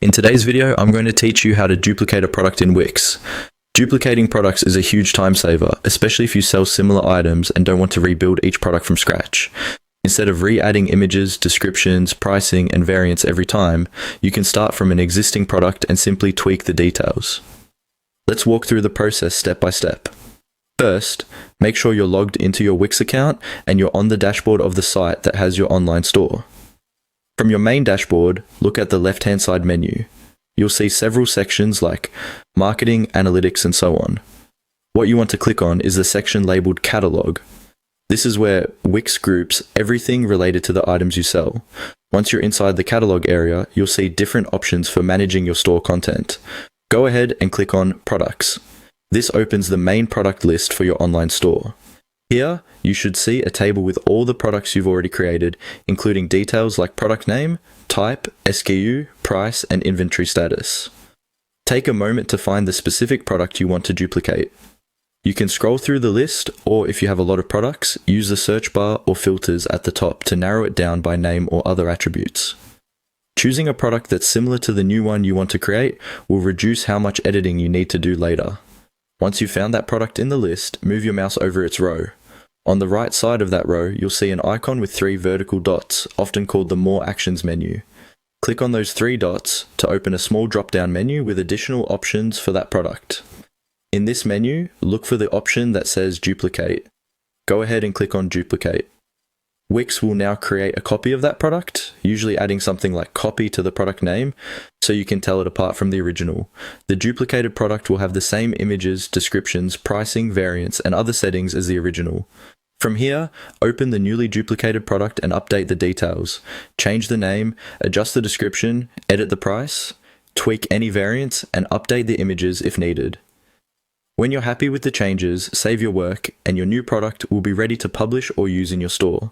In today's video, I'm going to teach you how to duplicate a product in Wix. Duplicating products is a huge time saver, especially if you sell similar items and don't want to rebuild each product from scratch. Instead of re-adding images, descriptions, pricing, and variants every time, you can start from an existing product and simply tweak the details. Let's walk through the process step by step. First, make sure you're logged into your Wix account and you're on the dashboard of the site that has your online store. From your main dashboard, look at the left-hand side menu. You'll see several sections like marketing, analytics, and so on. What you want to click on is the section labeled catalog. This is where Wix groups everything related to the items you sell. Once you're inside the catalog area, you'll see different options for managing your store content. Go ahead and click on products. This opens the main product list for your online store. Here, you should see a table with all the products you've already created, including details like product name, type, SKU, price, and inventory status. Take a moment to find the specific product you want to duplicate. You can scroll through the list, or if you have a lot of products, use the search bar or filters at the top to narrow it down by name or other attributes. Choosing a product that's similar to the new one you want to create will reduce how much editing you need to do later. Once you've found that product in the list, move your mouse over its row. On the right side of that row, you'll see an icon with 3 vertical dots, often called the More Actions menu. Click on those 3 dots to open a small drop-down menu with additional options for that product. In this menu, look for the option that says Duplicate. Go ahead and click on Duplicate. Wix will now create a copy of that product, usually adding something like copy to the product name, so you can tell it apart from the original. The duplicated product will have the same images, descriptions, pricing, variants, and other settings as the original. From here, open the newly duplicated product and update the details. Change the name, adjust the description, edit the price, tweak any variants, and update the images if needed. When you're happy with the changes, save your work, and your new product will be ready to publish or use in your store.